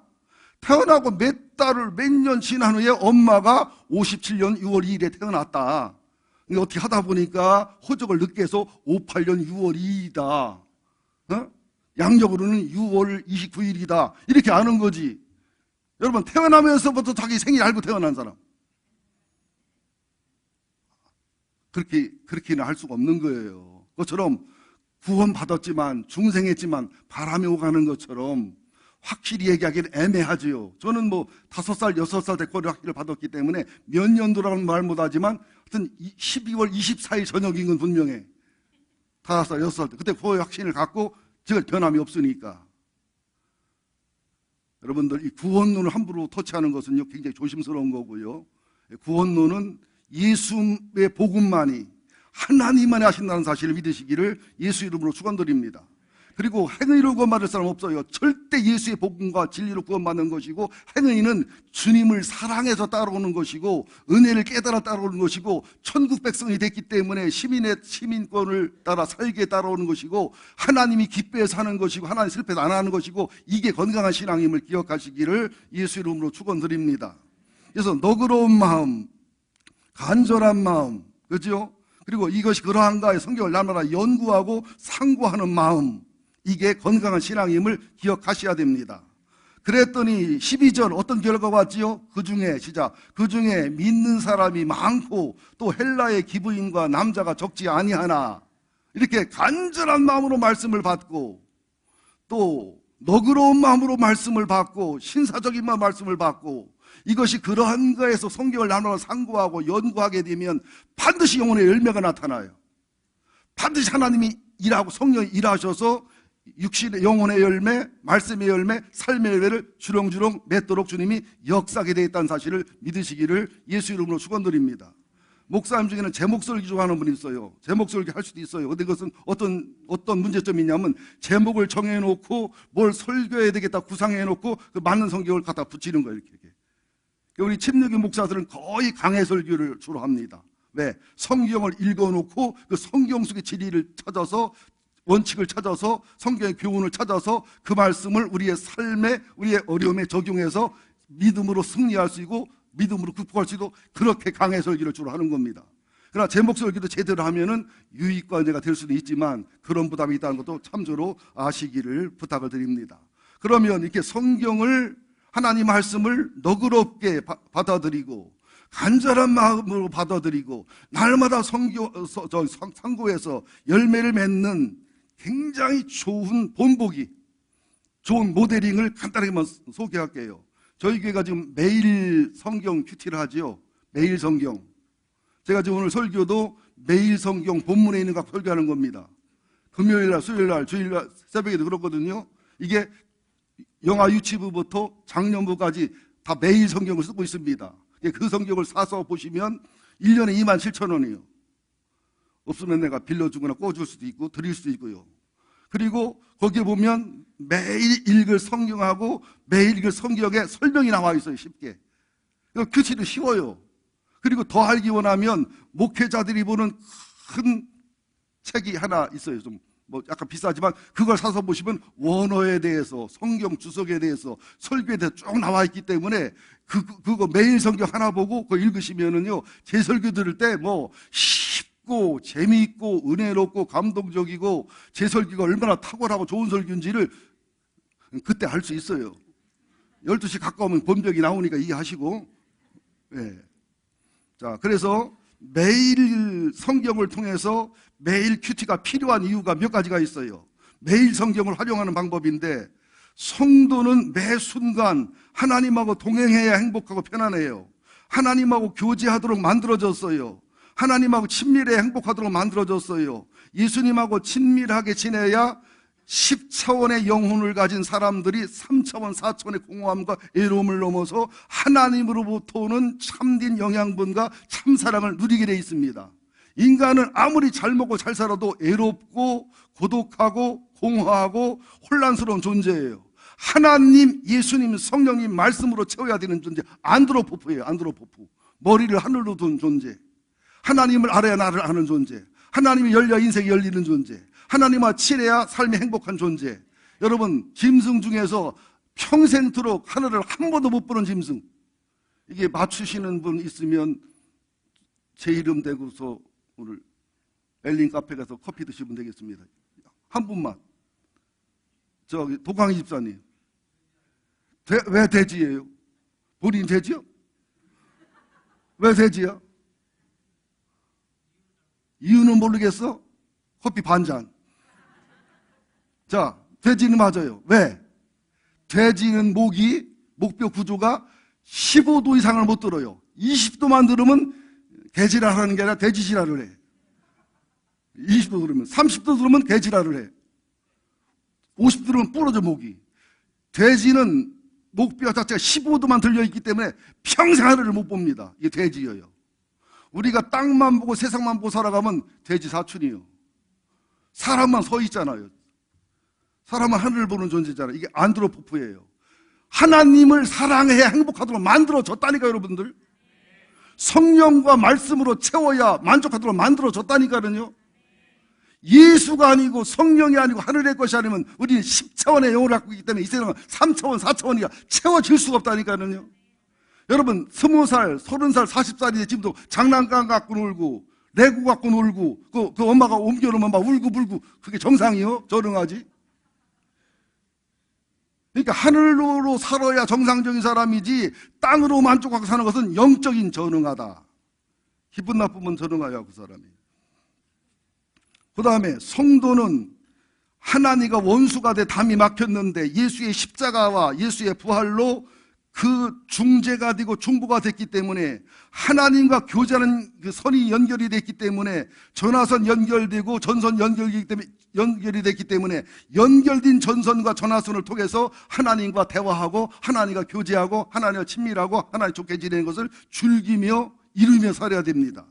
태어나고 몇 년 지난 후에 엄마가 57년 6월 2일에 태어났다. 어떻게 하다 보니까 호적을 늦게 해서 58년 6월 2일이다. 어? 양력으로는 6월 29일이다. 이렇게 아는 거지. 여러분, 태어나면서부터 자기 생일 알고 태어난 사람. 그렇게는 할 수가 없는 거예요. 그것처럼 구원받았지만, 중생했지만, 바람에 오가는 것처럼 확실히 얘기하기는 애매하지요. 저는 5살, 6살 때 고려 학기를 받았기 때문에 몇 년도라는 말 못하지만, 하여튼 12월 24일 저녁인 건 분명해. 5살, 6살 때. 그때 고려 확신을 갖고, 제가 변함이 없으니까. 여러분들 이 구원론을 함부로 터치하는 것은요 굉장히 조심스러운 거고요. 구원론은 예수의 복음만이 하나님만이 하신다는 사실을 믿으시기를 예수 이름으로 축원드립니다. 그리고 행의로 구원받을 사람 없어요. 절대 예수의 복음과 진리로 구원받는 것이고, 행의는 주님을 사랑해서 따라오는 것이고 은혜를 깨달아 따라오는 것이고 천국 백성이 됐기 때문에 시민권을 따라 살기에 따라오는 것이고 하나님이 기뻐해서 하는 것이고 하나님 슬퍼해서 안 하는 것이고, 이게 건강한 신앙임을 기억하시기를 예수 이름으로 축원드립니다. 그래서 너그러운 마음, 간절한 마음, 그죠? 그리고 이것이 그러한가에 성경을 날마다 연구하고 상고하는 마음, 이게 건강한 신앙임을 기억하셔야 됩니다. 그랬더니 12절 어떤 결과가 왔지요? 그 중에 믿는 사람이 많고 또 헬라의 기브인과 남자가 적지 아니하나, 이렇게 간절한 마음으로 말씀을 받고 또 너그러운 마음으로 말씀을 받고 신사적인 말씀을 받고, 이것이 그러한 거에서 성경을 나눠 상고하고 연구하게 되면 반드시 영혼의 열매가 나타나요. 반드시 하나님이 일하고 성령이 일하셔서 육신의 영혼의 열매, 말씀의 열매, 삶의 열매를 주렁주렁 맺도록 주님이 역사하게 되어 있다는 사실을 믿으시기를 예수 이름으로 축원드립니다. 목사님 중에는 제목설교 좋아하는 분이 있어요. 제목설교 할 수도 있어요. 근데 그것은 어떤 문제점이 있냐면, 제목을 정해놓고 뭘 설교해야 되겠다 구상해놓고 그 맞는 성경을 갖다 붙이는 거예요. 이렇게. 우리 침례교 목사들은 거의 강해설교를 주로 합니다. 왜? 성경을 읽어놓고 그 성경 속의 진리를 찾아서, 원칙을 찾아서, 성경의 교훈을 찾아서 그 말씀을 우리의 삶에, 우리의 어려움에 적용해서 믿음으로 승리할 수 있고 믿음으로 극복할 수 있고, 그렇게 강해설교를 주로 하는 겁니다. 그러나 제목설교도 제대로 하면은 유익과 은혜가 될 수도 있지만 그런 부담이 있다는 것도 참조로 아시기를 부탁을 드립니다. 그러면 이렇게 성경을, 하나님 말씀을 너그럽게 받아들이고 간절한 마음으로 받아들이고 날마다 상고해서 열매를 맺는 굉장히 좋은 본보기, 좋은 모델링을 간단하게만 소개할게요. 저희 교회가 지금 매일 성경 큐티를 하지요. 매일 성경. 제가 지금 오늘 설교도 매일 성경 본문에 있는 거 설교하는 겁니다. 금요일날, 수요일날, 주일날 새벽에도 그렇거든요. 이게 영아 유치부부터 작년부까지 다 매일 성경을 쓰고 있습니다. 그 성경을 사서 보시면 1년에 27,000원이에요. 없으면 내가 빌려주거나 꿔줄 수도 있고 드릴 수도 있고요. 그리고 거기에 보면 매일 읽을 성경하고 매일 읽을 성경에 설명이 나와 있어요. 쉽게. 큐티도 쉬워요. 그리고 더 알기 원하면 목회자들이 보는 큰 책이 하나 있어요. 좀 약간 비싸지만 그걸 사서 보시면 원어에 대해서, 성경 주석에 대해서, 설교에 대해서 쭉 나와 있기 때문에 그거 매일 성경 하나 보고 그거 읽으시면은요, 제 설교 들을 때 쉽고 재미있고 은혜롭고 감동적이고 제 설교가 얼마나 탁월하고 좋은 설교인지를 그때 알 수 있어요. 12시 가까우면 본벽이 나오니까 이해하시고. 네. 자, 그래서 매일 성경을 통해서 매일 큐티가 필요한 이유가 몇 가지가 있어요. 매일 성경을 활용하는 방법인데, 성도는 매 순간 하나님하고 동행해야 행복하고 편안해요. 하나님하고 교제하도록 만들어졌어요. 하나님하고 친밀해 행복하도록 만들어졌어요. 예수님하고 친밀하게 지내야 10차원의 영혼을 가진 사람들이 3차원, 4차원의 공허함과 애로움을 넘어서 하나님으로부터 오는 참된 영양분과 참사랑을 누리게 되어 있습니다. 인간은 아무리 잘 먹고 잘 살아도 애롭고 고독하고 공허하고 혼란스러운 존재예요. 하나님, 예수님, 성령님 말씀으로 채워야 되는 존재, 안드로포프예요. 안드로포프. 머리를 하늘로 둔 존재. 하나님을 알아야 나를 아는 존재. 하나님이 열려야 인생이 열리는 존재. 하나님과 친해야 삶이 행복한 존재. 여러분, 짐승 중에서 평생토록 하늘을 한 번도 못 보는 짐승, 이게 맞추시는 분 있으면 제 이름 대고서 오늘 엘린 카페 가서 커피 드시면 되겠습니다. 한 분만. 저기 도광희 집사님. 왜 돼지예요? 본인 돼지요? 왜 돼지야? 이유는 모르겠어? 커피 반잔. 자, 돼지는 맞아요. 왜? 돼지는 목뼈 구조가 15도 이상을 못 들어요. 20도만 들으면 개지랄하는 게 아니라 돼지지랄을 해. 20도 들으면. 30도 들으면 개지랄을 해. 50도 들으면 부러져 목이. 돼지는 목뼈 자체가 15도만 들려있기 때문에 평생 하늘을 못 봅니다. 이게 돼지예요. 우리가 땅만 보고 세상만 보고 살아가면 돼지 사촌이요. 사람만 서 있잖아요. 사람은 하늘을 보는 존재잖아요. 이게 안드로포프예요. 하나님을 사랑해야 행복하도록 만들어졌다니까, 여러분들. 성령과 말씀으로 채워야 만족하도록 만들어졌다니까요. 예수가 아니고 성령이 아니고 하늘의 것이 아니면 우리는 10차원의 영혼을 갖고 있기 때문에 이 세상은 3차원, 4차원이야 채워질 수가 없다니까요. 여러분 20살, 30살, 40살인데 지금도 장난감 갖고 놀고 레고 갖고 놀고 그 엄마가 옮겨놓으면 막 울고불고 그게 정상이요? 저능하지? 그러니까 하늘로 살아야 정상적인 사람이지 땅으로 만족하고 사는 것은 영적인 전능하다. 기분 나쁘면 전능하야 그 사람이. 그 다음에 성도는 하나님과 원수가 돼 담이 막혔는데 예수의 십자가와 예수의 부활로 그 중재가 되고 중보가 됐기 때문에 하나님과 교제하는 그 선이 연결이 됐기 때문에 전화선 연결되고 전선 연결이 됐기 때문에 연결된 전선과 전화선을 통해서 하나님과 대화하고 하나님과 교제하고 하나님과 친밀하고 하나님 좋게 지내는 것을 즐기며 이루며 살아야 됩니다.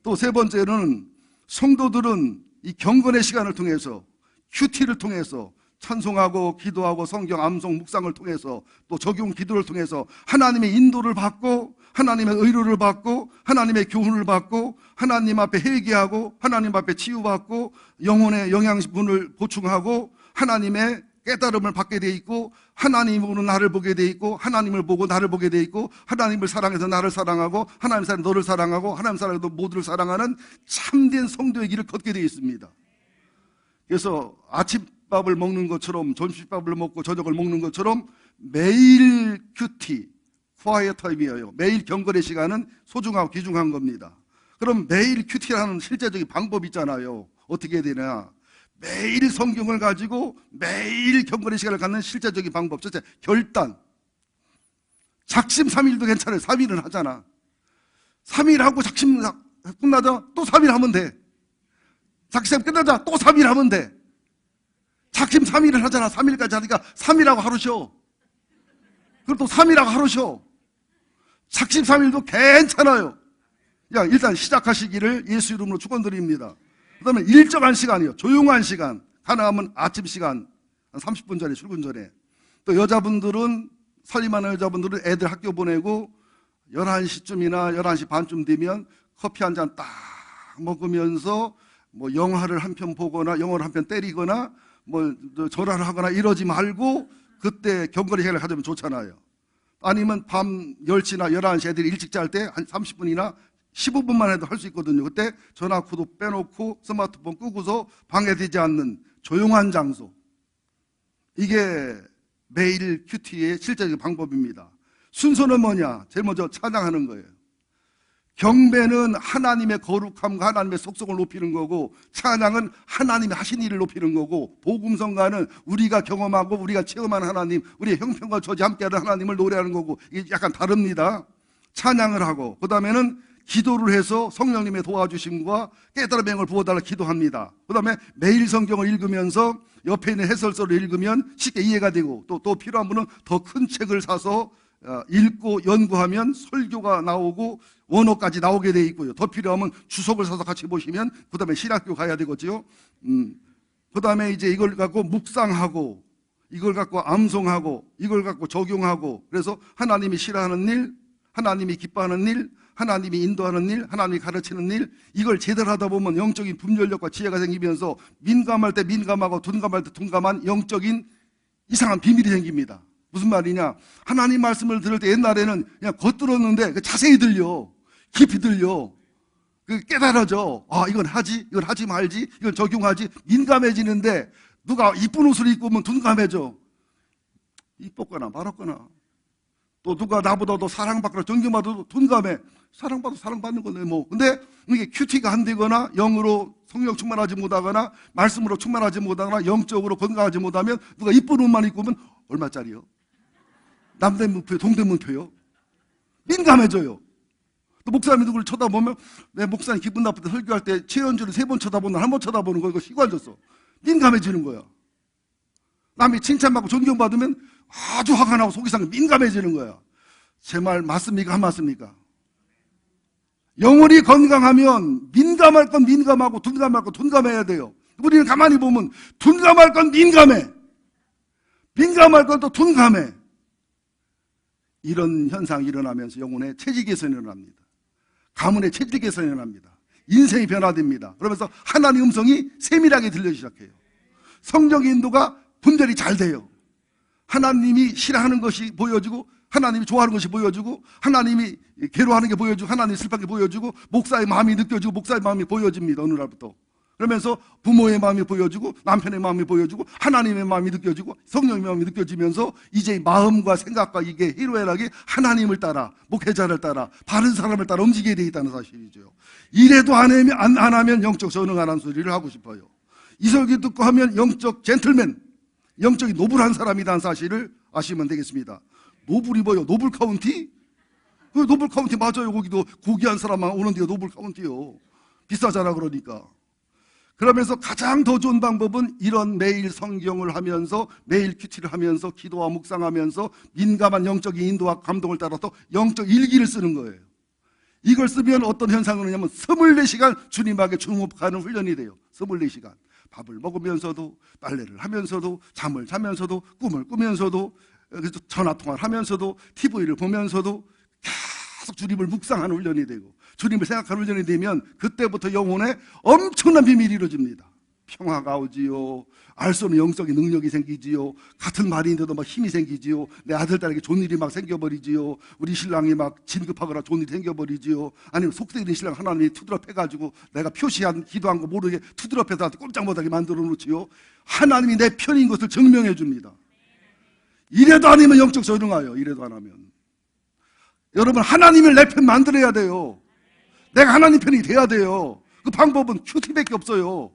또 세 번째는 성도들은 이 경건의 시간을 통해서 큐티를 통해서 찬송하고 기도하고 성경 암송 묵상을 통해서 또 적용 기도를 통해서 하나님의 인도를 받고 하나님의 의로를 받고 하나님의 교훈을 받고 하나님 앞에 회개하고 하나님 앞에 치유받고 영혼의 영양분을 보충하고 하나님의 깨달음을 받게 돼 있고 하나님으로 나를 보게 돼 있고 하나님을 보고 나를 보게 돼 있고 하나님을 사랑해서 나를 사랑하고 하나님 사랑 너를 사랑하고 하나님 사랑해서 모두를 사랑하는 참된 성도의 길을 걷게 돼 있습니다. 그래서 아침밥을 먹는 것처럼 점심밥을 먹고 저녁을 먹는 것처럼 매일 큐티, quiet 타임이에요. 매일 경건의 시간은 소중하고 귀중한 겁니다. 그럼 매일 큐티라는 실제적인 방법이 있잖아요. 어떻게 해야 되냐? 매일 성경을 가지고 매일 경건의 시간을 갖는 실제적인 방법. 첫째, 결단. 작심 3일도 괜찮아요. 3일은 하잖아. 3일 하고 작심 끝나자 또 3일 하면 돼. 작심 끝나자 또 3일 하면 돼. 작심 3일을 하잖아. 3일까지 하니까 3일하고 하루 쉬어. 그리고 또 3일하고 하루 쉬어. 작심 3일도 괜찮아요. 그냥 일단 시작하시기를 예수 이름으로 축원드립니다. 그 다음에 일정한 시간이요. 조용한 시간. 가능하면 아침 시간. 한 30분 전에, 출근 전에. 또 여자분들은, 살림하는 여자분들은 애들 학교 보내고 11시쯤이나 11시 반쯤 되면 커피 한 잔 딱 먹으면서 뭐 영화를 한 편 보거나 영화를 한 편 때리거나 뭐 전화를 하거나 이러지 말고 그때 경건의 시간을 가지면 좋잖아요. 아니면 밤 10시나 11시 애들이 일찍 잘 때 한 30분이나 15분만 해도 할 수 있거든요. 그때 전화 코드 빼놓고 스마트폰 끄고서 방해되지 않는 조용한 장소. 이게 매일 큐티의 실제적인 방법입니다. 순서는 뭐냐? 제일 먼저 찬양하는 거예요. 경배는 하나님의 거룩함과 하나님의 속성을 높이는 거고 찬양은 하나님의 하신 일을 높이는 거고 복음성가는 우리가 경험하고 우리가 체험하는 하나님, 우리의 형편과 처지 함께하는 하나님을 노래하는 거고 이게 약간 다릅니다. 찬양을 하고 그 다음에는 기도를 해서 성령님의 도와주심과 깨달음의 영을 부어달라 기도합니다. 그 다음에 매일 성경을 읽으면서 옆에 있는 해설서를 읽으면 쉽게 이해가 되고 또 필요한 분은 더 큰 책을 사서 읽고 연구하면 설교가 나오고 원어까지 나오게 돼 있고요. 더 필요하면 주석을 사서 같이 보시면 그 다음에 신학교 가야 되겠지요. 그 다음에 이제 이걸 갖고 묵상하고 이걸 갖고 암송하고 이걸 갖고 적용하고 그래서 하나님이 싫어하는 일, 하나님이 기뻐하는 일, 하나님이 인도하는 일, 하나님이 가르치는 일 이걸 제대로 하다 보면 영적인 분별력과 지혜가 생기면서 민감할 때 민감하고 둔감할 때 둔감한 영적인 이상한 비밀이 생깁니다. 무슨 말이냐? 하나님 말씀을 들을 때 옛날에는 그냥 겉들었는데 자세히 들려. 깊이 들려. 깨달아져. 아, 이건 하지, 이건 하지 말지, 이건 적용하지. 민감해지는데 누가 이쁜 옷을 입고 오면 둔감해져. 이뻤거나 말았거나. 또 누가 나보다 더 사랑받거나 존경받아도 둔감해. 사랑받아도 사랑받는 건데 뭐. 근데 이게 큐티가 안 되거나 영으로 성령 충만하지 못하거나 말씀으로 충만하지 못하거나 영적으로 건강하지 못하면 누가 이쁜 옷만 입고 오면 얼마짜리요? 남대문표요? 동대문표요? 민감해져요. 또 목사님이 누구를 쳐다보면 내 목사님 기분 나쁠 때 설교할 때 최연주를 3번 쳐다보는 한 번 쳐다보는 거 이거 시관졌어. 민감해지는 거야. 남이 칭찬받고 존경받으면 아주 화가 나고 속이 상해 민감해지는 거야. 제 말 맞습니까? 안 맞습니까? 영혼이 건강하면 민감할 건 민감하고 둔감할 건 둔감해야 돼요. 우리는 가만히 보면 둔감할 건 민감해. 민감할 건 또 둔감해. 이런 현상이 일어나면서 영혼의 체질 개선이 일어납니다. 가문의 체질 개선이 일어납니다. 인생이 변화됩니다. 그러면서 하나님의 음성이 세밀하게 들리기 시작해요. 성령의 인도가 분별이 잘 돼요. 하나님이 싫어하는 것이 보여지고, 하나님이 좋아하는 것이 보여지고, 하나님이 괴로워하는 게 보여지고, 하나님이 슬픈 게 보여지고, 목사의 마음이 느껴지고, 목사의 마음이 보여집니다. 어느 날부터. 그러면서 부모의 마음이 보여지고, 남편의 마음이 보여지고, 하나님의 마음이 느껴지고, 성령의 마음이 느껴지면서 이제 마음과 생각과 이게 희로애락이 하나님을 따라, 목회자를 따라, 바른 사람을 따라 움직이게 되어 있다는 사실이죠. 이래도 안 하면 영적 전응하라는 소리를 하고 싶어요. 이 설교 듣고 하면 영적 젠틀맨, 영적인 노블한 사람이라는 사실을 아시면 되겠습니다. 노블이 뭐요? 노블 카운티? 그 노블 카운티 맞아요. 거기도 고귀한 사람만 오는 데가 노블 카운티요. 비싸잖아. 그러니까. 그러면서 가장 더 좋은 방법은 이런 매일 성경을 하면서, 매일 큐티를 하면서, 기도와 묵상하면서 민감한 영적인 인도와 감동을 따라서 영적 일기를 쓰는 거예요. 이걸 쓰면 어떤 현상이 오냐면 24시간 주님에게 주목하는 훈련이 돼요. 24시간. 밥을 먹으면서도, 빨래를 하면서도, 잠을 자면서도, 꿈을 꾸면서도, 전화통화를 하면서도, TV를 보면서도 계속 주님을 묵상하는 훈련이 되고, 주님을 생각하는 훈련이 되면 그때부터 영혼에 엄청난 비밀이 이루어집니다. 평화가 오지요. 알 수 없는 영적인 능력이 생기지요. 같은 말인데도 막 힘이 생기지요. 내 아들, 딸에게 좋은 일이 막 생겨버리지요. 우리 신랑이 막 진급하거나 좋은 일이 생겨버리지요. 아니면 속되는 신랑 하나님이 투드럽해가지고 내가 표시한, 기도한 거 모르게 투드럽해서 꼼짝 못하게 만들어 놓지요. 하나님이 내 편인 것을 증명해 줍니다. 이래도 아니면 영적 전응하여. 이래도 안 하면. 여러분, 하나님을 내 편 만들어야 돼요. 내가 하나님 편이 돼야 돼요. 그 방법은 큐티밖에 없어요.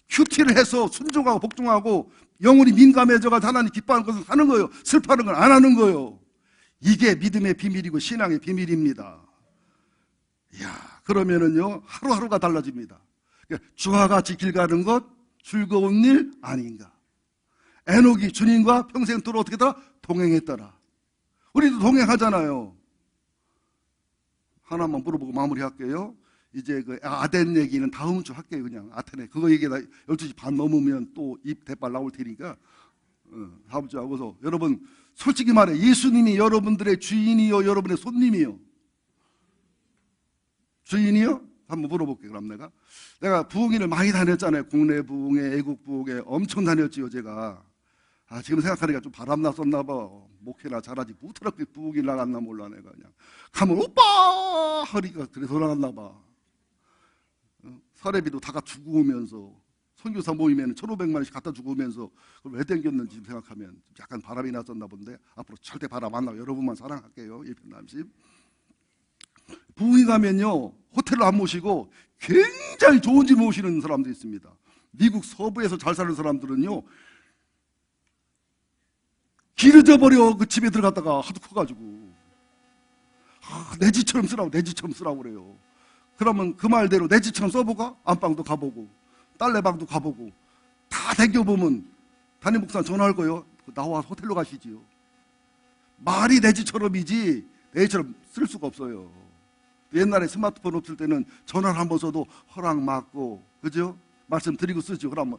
큐티를 해서 순종하고 복종하고 영혼이 민감해져가지고 하나님 기뻐하는 것을 하는 거예요. 슬퍼하는 건 안 하는 거예요. 이게 믿음의 비밀이고 신앙의 비밀입니다. 이야, 그러면은요, 하루하루가 달라집니다. 주와 같이 길 가는 것 즐거운 일 아닌가. 에녹이 주님과 평생토록 어떻게 했더라? 동행했더라. 우리도 동행하잖아요. 하나만 물어보고 마무리할게요. 이제 그 아덴 얘기는 다음 주 할게요. 그냥 아테네 그거 얘기다 12시 반 넘으면 또 입 대빨 나올 테니까 다음 주 하고서. 여러분 솔직히 말해, 예수님이 여러분들의 주인이요, 여러분의 손님이요? 주인이요? 한번 물어볼게요. 그럼 내가 부흥회를 많이 다녔잖아요. 국내 부흥회, 애국 부흥회 엄청 다녔지요. 제가 지금 생각하니까 좀 바람났었나 봐. 목회나 잘하지 못하게 부흥회 나갔나 몰라. 내가 그냥 가면 오빠 하니까 그래 돌아갔나 봐. 사례비도 다 주고 오면서, 선교사 모임에는 1,500만 원씩 갖다 주고 오면서 그걸 왜 땡겼는지 생각하면 약간 바람이 났었나 본데, 앞으로 절대 바람 안 나고 여러분만 사랑할게요. 일편단심. 부흥회 가면요, 호텔로 안 모시고 굉장히 좋은 집 모시는 사람들이 있습니다. 미국 서부에서 잘 사는 사람들은요, 길 잊어버려. 그 집에 들어갔다가 하도 커가지고 내 집처럼 쓰라고, 내 집처럼 쓰라고 그래요. 그러면 그 말대로 내 집처럼 써보가? 안방도 가보고 딸내 방도 가보고 다 댕겨보면 담임 목사 전화할 거예요. 나와 호텔로 가시지요. 말이 내 집처럼이지 내 집처럼 쓸 수가 없어요. 옛날에 스마트폰 없을 때는 전화를 한번 써도 허락 맞고, 그죠? 말씀드리고 쓰죠. 그러면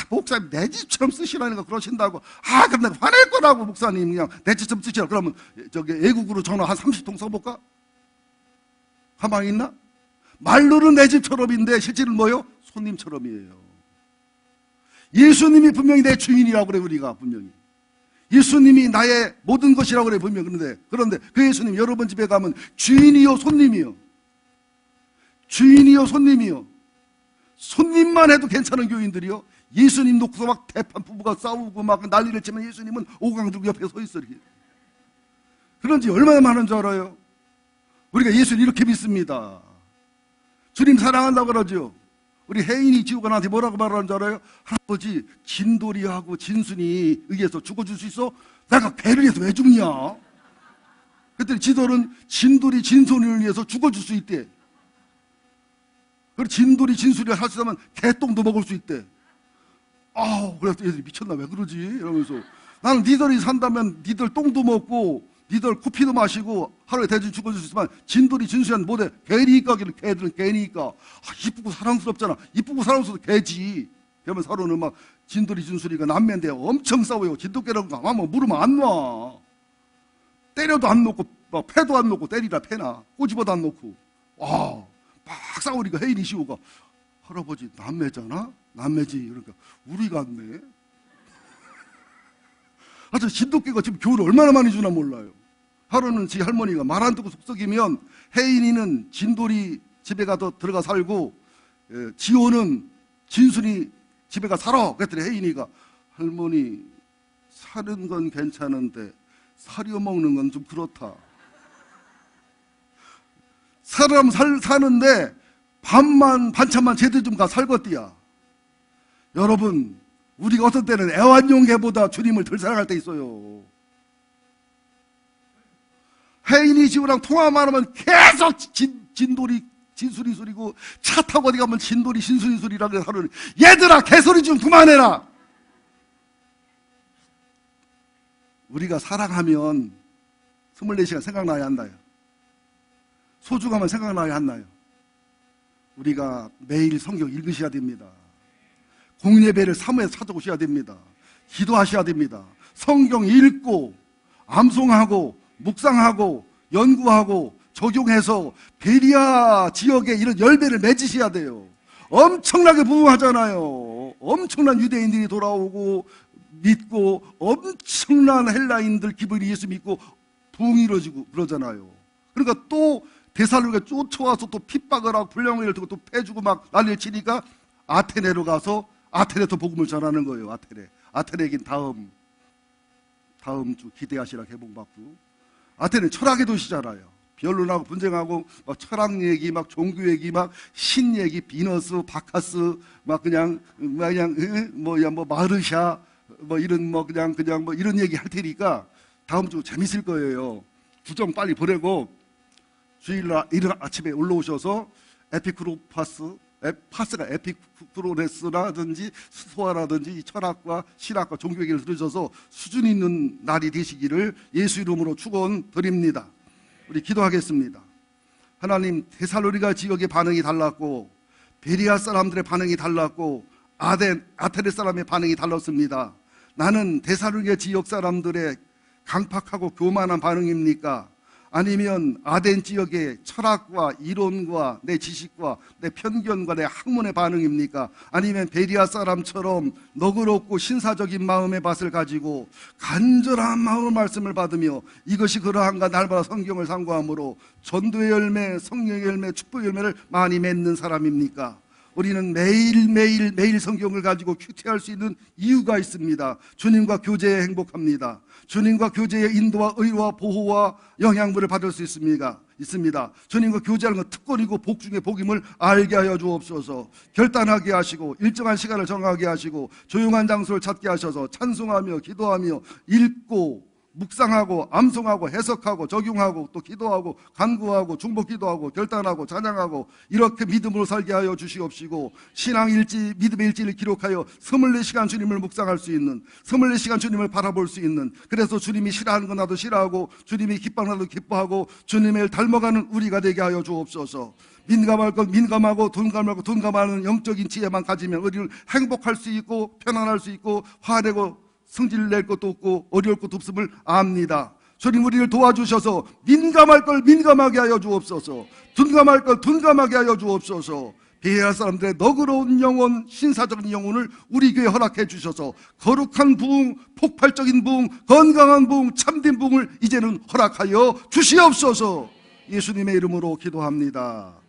목사님 내 집처럼 쓰시라니까 그러신다고. 그럼 내가 화낼 거라고. 목사님 그냥 내 집처럼 쓰시라. 그러면 저기 애국으로 전화 한 30통 써볼까? 가만히 있나? 말로는 내 집처럼인데 실제는 뭐요? 손님처럼이에요. 예수님이 분명히 내 주인이라고 그래. 우리가 분명히 예수님이 나의 모든 것이라고 그래 분명히. 그런데 그 예수님 여러분 집에 가면 주인이요 손님이요, 주인이요 손님이요. 손님만 해도 괜찮은 교인들이요, 예수님 놓고서 막 대판 부부가 싸우고 막 난리를 치면 예수님은 오강 들고 옆에 서 있어요. 그런지 얼마나 많은 줄 알아요? 우리가 예수를 이렇게 믿습니다. 주님 사랑한다고 그러죠. 우리 혜인이 지우가 나한테 뭐라고 말하는 줄 알아요? 할아버지 진돌이하고 진순이 의해서 죽어줄 수 있어? 내가 배를 해서 왜 죽냐? 그랬더니 지돌은 진돌이 진순이를 위해서 죽어줄 수 있대. 그리고 진돌이 진순이를 할 수 있으면 개똥도 먹을 수 있대. 그래서 얘들이 미쳤나 왜 그러지? 이러면서 나는 니들이 산다면 니들 똥도 먹고 니들 커피도 마시고 하루에 대충 죽어줄 수 있지만 진돌이 진수한 못해. 개니까 개들은 개니까. 이쁘고 사랑스럽잖아. 이쁘고 사랑스러워도 개지. 그러면 서로는 막 진돌이 진술이가 남매인데 엄청 싸워요. 진돗개라고 하면 물으면 안 놔. 때려도 안 놓고 막 패도 안 놓고 때리라 패나 꼬집어도 안 놓고 와 막 싸우니까 혜인이 시호가 할아버지 남매잖아? 남매지. 그러니까 우리 같네. 하여튼 진돗개가 지금 교훈을 얼마나 많이 주나 몰라요. 하루는 지 할머니가 말 안 듣고 속썩이면 혜인이는 진돌이 집에 가서 들어가 살고 지호는 진순이 집에 가 살아. 그랬더니 혜인이가 할머니 사는 건 괜찮은데 사려 먹는 건 좀 그렇다. 사람 사는데 반찬만 제대로 좀 가 살겄디야. 여러분 우리가 어떤 때는 애완용개보다 주님을 덜 사랑할 때 있어요. 혜인이 지우랑 통화만 하면 계속 진돌이 진술이 소리고 차 타고 어디 가면 진돌이 신순이 소리라고 해서 하루는 얘들아 개소리 좀 그만해라. 우리가 사랑하면 24시간 생각나야 한다요. 소중하면 생각나야 한다요. 우리가 매일 성경 읽으셔야 됩니다. 공예배를 사무에 찾아오셔야 됩니다. 기도하셔야 됩니다. 성경 읽고 암송하고 묵상하고 연구하고 적용해서 베리아 지역에 이런 열매를 맺으셔야 돼요. 엄청나게 부흥하잖아요. 엄청난 유대인들이 돌아오고 믿고 엄청난 헬라인들 기분이 예수 믿고 부흥이 이루어지고 그러잖아요. 그러니까 또 데살로니가 쫓아와서 또 핍박을 하고 불량을 두고 또 패주고 막 난리를 치니까 아테네로 가서 아테네에서 복음을 전하는 거예요. 아테네긴 다음 주 기대하시라 개봉받고. 아테네 철학의 도시잖아요. 변론하고 분쟁하고 막 철학 얘기, 막 종교 얘기, 막 신 얘기, 비너스, 바카스, 막 그냥 뭐 마르샤, 뭐 이런 그냥 뭐 이런 얘기 할 테니까 다음 주 재밌을 거예요. 주정 빨리 보내고 주일날 이른 아침에 올라오셔서 파스가 에피쿠로네스라든지 스토아라든지 철학과 신학과 종교 얘기를 들으셔서 수준 있는 날이 되시기를 예수 이름으로 축원드립니다. 우리 기도하겠습니다. 하나님, 데살로니가 지역의 반응이 달랐고 베리아 사람들의 반응이 달랐고 아테네 사람의 반응이 달랐습니다. 나는 데살로니가 지역 사람들의 강팍하고 교만한 반응입니까? 아니면 아덴 지역의 철학과 이론과 내 지식과 내 편견과 내 학문의 반응입니까? 아니면 베리아 사람처럼 너그럽고 신사적인 마음의 밭을 가지고 간절한 마음의 말씀을 받으며 이것이 그러한가 날마다 성경을 상고함으로 전도의 열매, 성령의 열매, 축복의 열매를 많이 맺는 사람입니까? 우리는 매일 성경을 가지고 큐티할 수 있는 이유가 있습니다. 주님과 교제에 행복합니다. 주님과 교제의 인도와 의와 보호와 영향물을 받을 수 있습니다. 주님과 교제하는 건 특권이고 복 중에 복임을 알게 하여 주옵소서. 결단하게 하시고 일정한 시간을 정하게 하시고 조용한 장소를 찾게 하셔서 찬송하며 기도하며 읽고 묵상하고 암송하고 해석하고 적용하고 또 기도하고 간구하고 중복 기도하고 결단하고 찬양하고 이렇게 믿음으로 살게 하여 주시옵시고 신앙 일지 믿음의 일지를 기록하여 24시간 주님을 묵상할 수 있는 24시간 주님을 바라볼 수 있는 그래서 주님이 싫어하는 건 나도 싫어하고 주님이 기뻐하는 나도 기뻐하고 주님을 닮아가는 우리가 되게 하여 주옵소서. 민감할 것 민감하고 둔감할 것 둔감하는 영적인 지혜만 가지면 우리는 행복할 수 있고 편안할 수 있고 화내고 성질 낼 것도 없고 어려울 것도 없음을 압니다. 주님 우리를 도와주셔서 민감할 걸 민감하게 하여 주옵소서. 둔감할 걸 둔감하게 하여 주옵소서. 베리아 사람들의 너그러운 영혼, 신사적인 영혼을 우리 교회에 허락해 주셔서 거룩한 부흥, 폭발적인 부흥, 건강한 부흥, 참된 부흥을 이제는 허락하여 주시옵소서. 예수님의 이름으로 기도합니다.